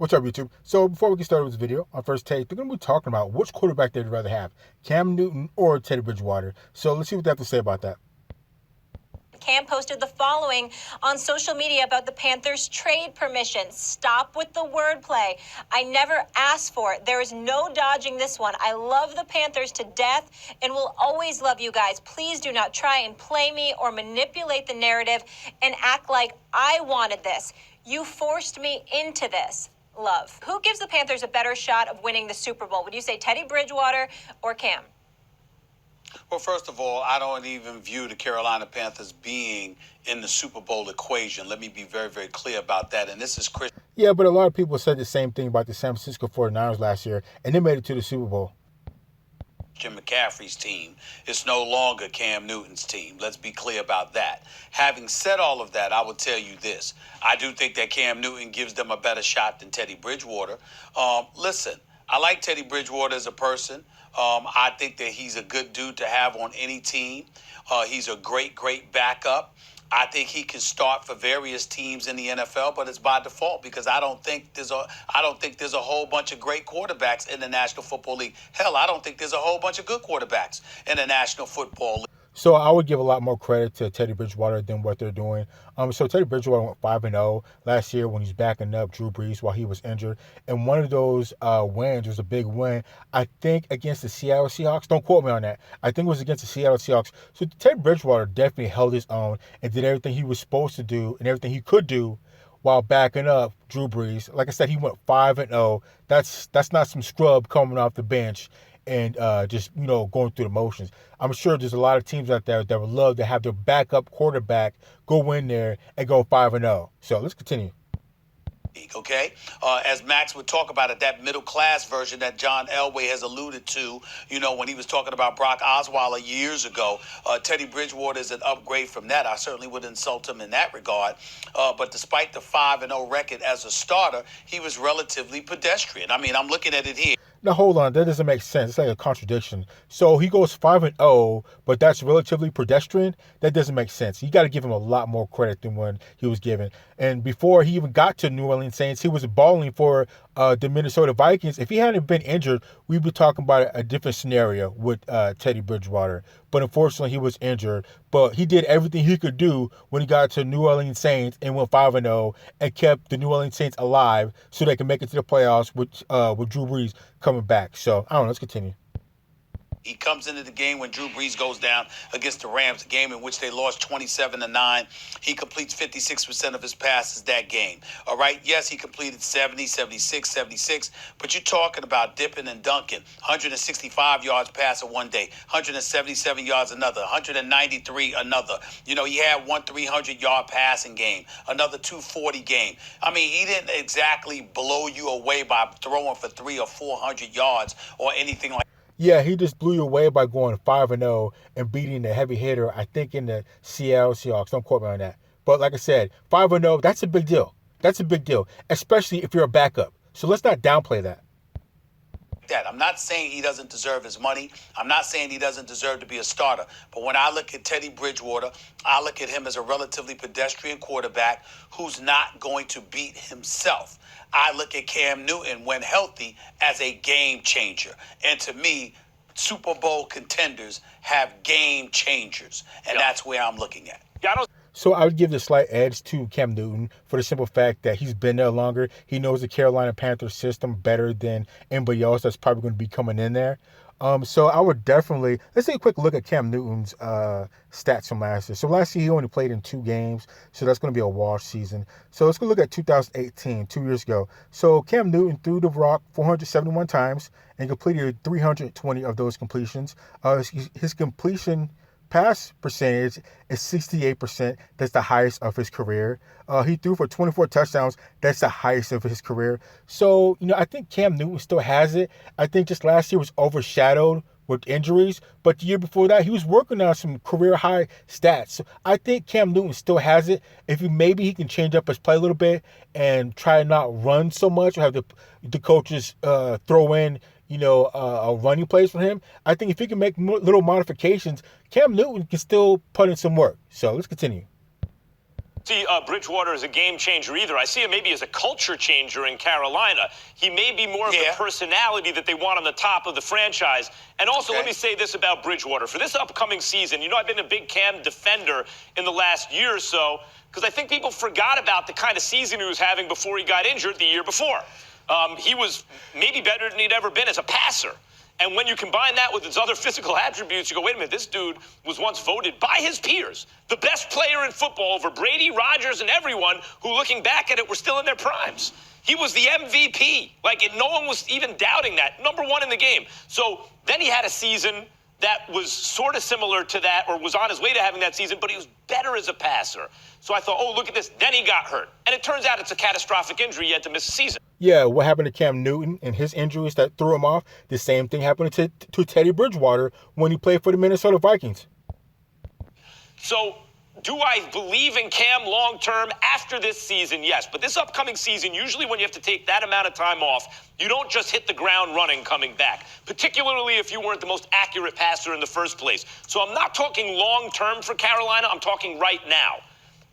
What's up, YouTube? So before we get started with this video, on first take, they're going to be talking about which quarterback they'd rather have, Cam Newton or Teddy Bridgewater. So let's see what they have to say about that. Cam posted the following on social media about the Panthers' trade permission. Stop with the wordplay. I never asked for it. There is no dodging this one. I love the Panthers to death and will always love you guys. Please do not try and play me or manipulate the narrative and act like I wanted this. You forced me into this. Love. Who gives the Panthers a better shot of winning the Super Bowl? Would you say Teddy Bridgewater or Cam? Well, first of all, I don't even view the Carolina Panthers being in the Super Bowl equation. Let me be very, very clear about that. And this is Chris. Yeah, but a lot of people said the same thing about the San Francisco 49ers last year, and they made it to the Super Bowl. Jim McCaffrey's team. It's no longer Cam Newton's team. Let's be clear about that. Having said all of that, I will tell you this. I do think that Cam Newton gives them a better shot than Teddy Bridgewater. Listen, I like Teddy Bridgewater as a person. I think that he's a good dude to have on any team. He's a great, great backup. I think he can start for various teams in the NFL, but it's by default because I don't think there's a whole bunch of great quarterbacks in the National Football League. Hell, I don't think there's a whole bunch of good quarterbacks in the National Football League. So I would give a lot more credit to Teddy Bridgewater than what they're doing. So Teddy Bridgewater went 5-0 last year when he's backing up Drew Brees while he was injured. And one of those wins was a big win, I think, against the Seattle Seahawks. Don't quote me on that. I think it was against the Seattle Seahawks. So Teddy Bridgewater definitely held his own and did everything he was supposed to do and everything he could do while backing up Drew Brees. Like I said, he went 5-0. That's not some scrub coming off the bench and just, going through the motions. I'm sure there's a lot of teams out there that would love to have their backup quarterback go in there and go 5-0. So let's continue. Okay? As Max would talk about it, that middle class version that John Elway has alluded to, when he was talking about Brock Osweiler years ago, Teddy Bridgewater is an upgrade from that. I certainly would insult him in that regard. But despite the 5-0 record as a starter, he was relatively pedestrian. I mean, I'm looking at it here. Now, hold on. That doesn't make sense. It's like a contradiction. So he goes 5-0, but that's relatively pedestrian? That doesn't make sense. You got to give him a lot more credit than when he was given. And before he even got to New Orleans Saints, he was balling for the Minnesota Vikings. If he hadn't been injured, we'd be talking about a different scenario with Teddy Bridgewater. But unfortunately, he was injured. But he did everything he could do when he got to New Orleans Saints and went 5-0 and kept the New Orleans Saints alive so they can make it to the playoffs with Drew Brees coming back. So, I don't know. Let's continue. He comes into the game when Drew Brees goes down against the Rams, a game in which they lost 27-9. He completes 56% of his passes that game. All right. Yes, he completed 70, 76, 76. But you're talking about dipping and dunking. 165 yards passing one day, 177 yards another, 193 another. He had one 300-yard passing game, another 240 game. I mean, he didn't exactly blow you away by throwing for 300 or 400 yards or anything like that. Yeah, he just blew you away by going 5-0 and beating the heavy hitter, I think, in the Seattle Seahawks. Don't quote me on that. But like I said, 5-0, that's a big deal. That's a big deal, especially if you're a backup. So let's not downplay that. I'm not saying he doesn't deserve his money. I'm not saying he doesn't deserve to be a starter. But when I look at Teddy Bridgewater, I look at him as a relatively pedestrian quarterback who's not going to beat himself. I look at Cam Newton, when healthy, as a game changer. And to me, Super Bowl contenders have game changers. And that's where I'm looking at. So I would give the slight edge to Cam Newton for the simple fact that he's been there longer. He knows the Carolina Panthers system better than anybody else that's probably going to be coming in there. So I would definitely, let's take a quick look at Cam Newton's stats from last year. So last year he only played in 2 games, so that's going to be a wash season. So let's go look at 2018, 2 years ago. So Cam Newton threw the rock 471 times and completed 320 of those completions. His completion pass percentage is 68%. That's the highest of his career. He threw for 24 touchdowns. That's the highest of his career. So, I think Cam Newton still has it. I think just last year was overshadowed with injuries, but the year before that, he was working on some career high stats. So I think Cam Newton still has it. Maybe he can change up his play a little bit and try not run so much, or have the coaches throw in a running plays for him. I think if he can make little modifications, Cam Newton can still put in some work. So let's continue. see Bridgewater as a game changer either. I see him maybe as a culture changer in Carolina. He may be more of the personality that they want on the top of the franchise. And also, let me say this about Bridgewater. For this upcoming season, I've been a big Cam defender in the last year or so because I think people forgot about the kind of season he was having before he got injured the year before. He was maybe better than he'd ever been as a passer. And when you combine that with his other physical attributes, you go, wait a minute, this dude was once voted by his peers the best player in football over Brady, Rodgers, and everyone who, looking back at it, were still in their primes. He was the MVP. No one was even doubting that. Number one in the game. So then he had a season that was sort of similar to that, or was on his way to having that season, but he was better as a passer. So I thought, oh, look at this. Then he got hurt. And it turns out it's a catastrophic injury. He had to miss a season. Yeah, what happened to Cam Newton and his injuries that threw him off, the same thing happened to Teddy Bridgewater when he played for the Minnesota Vikings. So do I believe in Cam long-term after this season? Yes. But this upcoming season, usually when you have to take that amount of time off, you don't just hit the ground running coming back, particularly if you weren't the most accurate passer in the first place. So I'm not talking long-term for Carolina. I'm talking right now.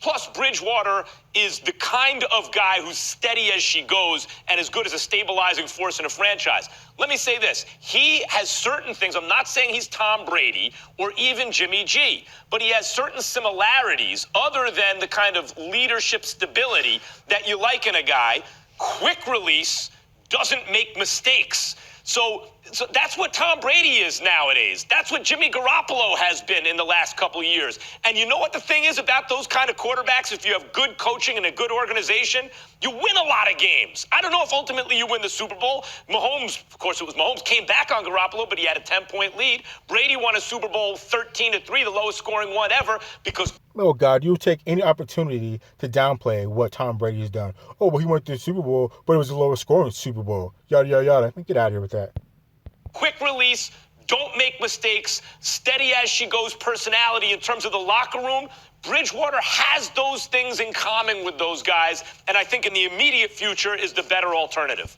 Plus, Bridgewater is the kind of guy who's steady as she goes and as good as a stabilizing force in a franchise. Let me say this. He has certain things. I'm not saying he's Tom Brady or even Jimmy G, but he has certain similarities other than the kind of leadership stability that you like in a guy. Quick release, doesn't make mistakes. So that's what Tom Brady is nowadays. That's what Jimmy Garoppolo has been in the last couple of years. And you know what the thing is about those kind of quarterbacks? If you have good coaching and a good organization, you win a lot of games. I don't know if ultimately you win the Super Bowl. Mahomes, of course it was Mahomes, came back on Garoppolo, but he had a 10-point lead. Brady won a Super Bowl 13-3, the lowest scoring one ever, because... Oh, God, you'll take any opportunity to downplay what Tom Brady has done. Oh, well, he went to the Super Bowl, but it was the lowest scoring Super Bowl. Yada, yada, yada. Get out of here with that. Quick release, don't make mistakes, steady as she goes personality in terms of the locker room. Bridgewater has those things in common with those guys, and I think in the immediate future is the better alternative.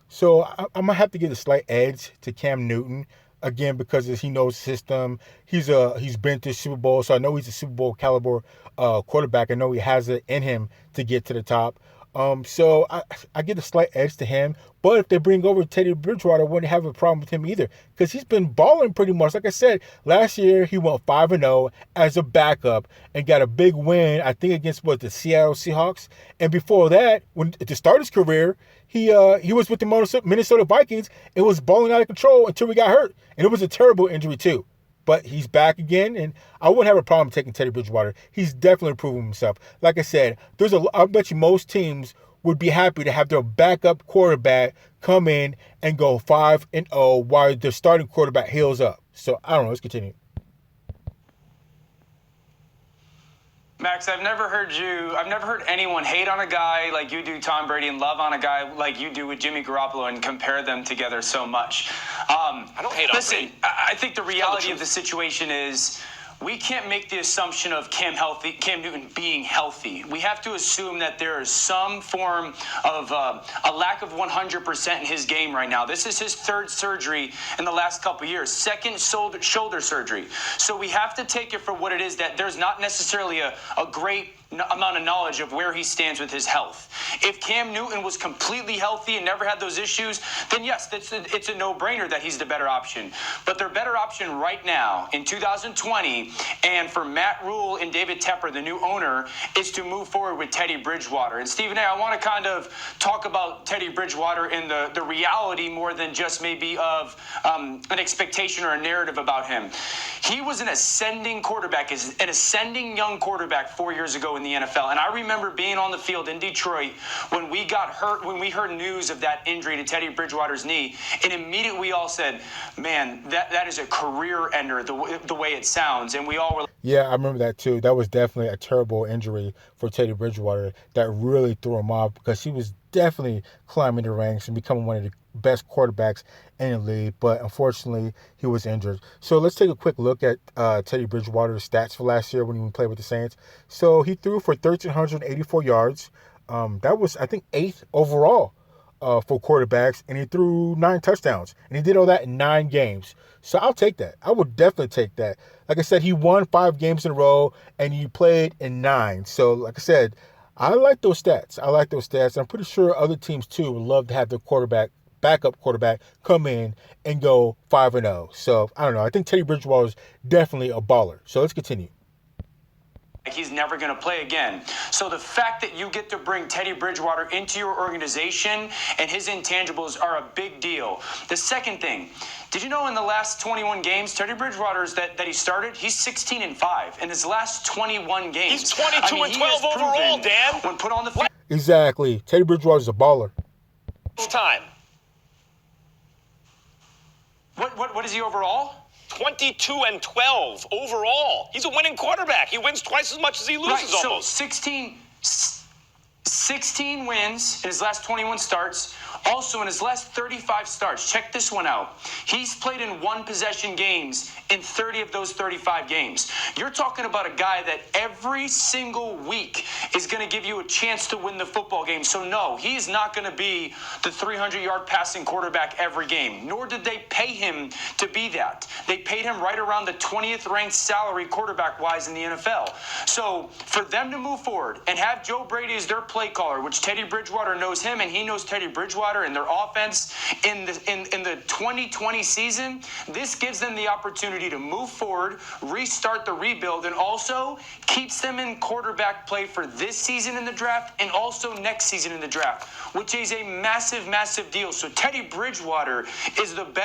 So I'm going to have to give a slight edge to Cam Newton. Again, because he knows the system. He's been to Super Bowl, so I know he's a Super Bowl caliber quarterback. I know he has it in him to get to the top. So I get a slight edge to him. But if they bring over Teddy Bridgewater, I wouldn't have a problem with him either, because he's been balling pretty much. Like I said, last year he went 5-0 as a backup and got a big win, I think, against the Seattle Seahawks. And before that, to start his career, he was with the Minnesota Vikings. It was balling out of control until he got hurt, and it was a terrible injury too. But he's back again, and I wouldn't have a problem taking Teddy Bridgewater. He's definitely proven himself. Like I said, I bet you most teams would be happy to have their backup quarterback come in and go 5-0 while their starting quarterback heals up. So I don't know. Let's continue. Max, I've never heard anyone hate on a guy like you do Tom Brady and love on a guy like you do with Jimmy Garoppolo and compare them together so much. I don't hate on Brady. Listen, I think the reality of the situation is we can't make the assumption of Cam Newton being healthy. We have to assume that there is some form of a lack of 100% in his game right now. This is his third surgery in the last couple of years, second shoulder surgery. So we have to take it for what it is, that there's not necessarily a great amount of knowledge of where he stands with his health. If Cam Newton was completely healthy and never had those issues, then yes, it's a no-brainer that he's the better option. But their better option right now in 2020, and for Matt Rule and David Tepper, the new owner, is to move forward with Teddy Bridgewater. And Stephen A., I want to kind of talk about Teddy Bridgewater in the reality more than just maybe of an expectation or a narrative about him. He was an ascending quarterback, an ascending young quarterback 4 years ago in the NFL. And I remember being on the field in Detroit when we got hurt, when we heard news of that injury to Teddy Bridgewater's knee, and immediately we all said, man, that is a career ender, the way it sounds. And we all were... Yeah, I remember that too. That was definitely a terrible injury for Teddy Bridgewater that really threw him off, because he was definitely climbing the ranks and becoming one of the best quarterbacks in the league, but unfortunately he was injured. So let's take a quick look at Teddy Bridgewater's stats for last year when he played with the Saints. So he threw for 1,384 yards. That was, I think, 8th overall for quarterbacks, and he threw 9 touchdowns, and he did all that in 9 games. So I'll take that. I would definitely take that. Like I said, he won 5 games in a row, and he played in 9. So like I said, I like those stats. I'm pretty sure other teams too would love to have their backup quarterback, come in and go 5-0. So I don't know. I think Teddy Bridgewater is definitely a baller. So let's continue. He's never going to play again. So the fact that you get to bring Teddy Bridgewater into your organization and his intangibles are a big deal. The second thing, did you know in the last 21 games, Teddy Bridgewater's that he started, he's 16-5 in his last 21 games. He's 22-12 overall, Dan. When put on the field. Exactly. Teddy Bridgewater's a baller. Time. What is he overall? 22-12 overall. He's a winning quarterback. He wins twice as much as he loses right, almost. So 16 wins in his last 21 starts. Also, in his last 35 starts, check this one out. He's played in 1-possession games in 30 of those 35 games. You're talking about a guy that every single week is going to give you a chance to win the football game. So, no, he is not going to be the 300-yard passing quarterback every game, nor did they pay him to be that. They paid him right around the 20th ranked salary quarterback-wise in the NFL. So, for them to move forward and have Joe Brady as their play caller, which Teddy Bridgewater knows him and he knows Teddy Bridgewater and their offense in the 2020 season, this gives them the opportunity to move forward, restart the rebuild, and also keeps them in quarterback play for this season in the draft and also next season in the draft, which is a massive, massive deal. So Teddy Bridgewater is the best.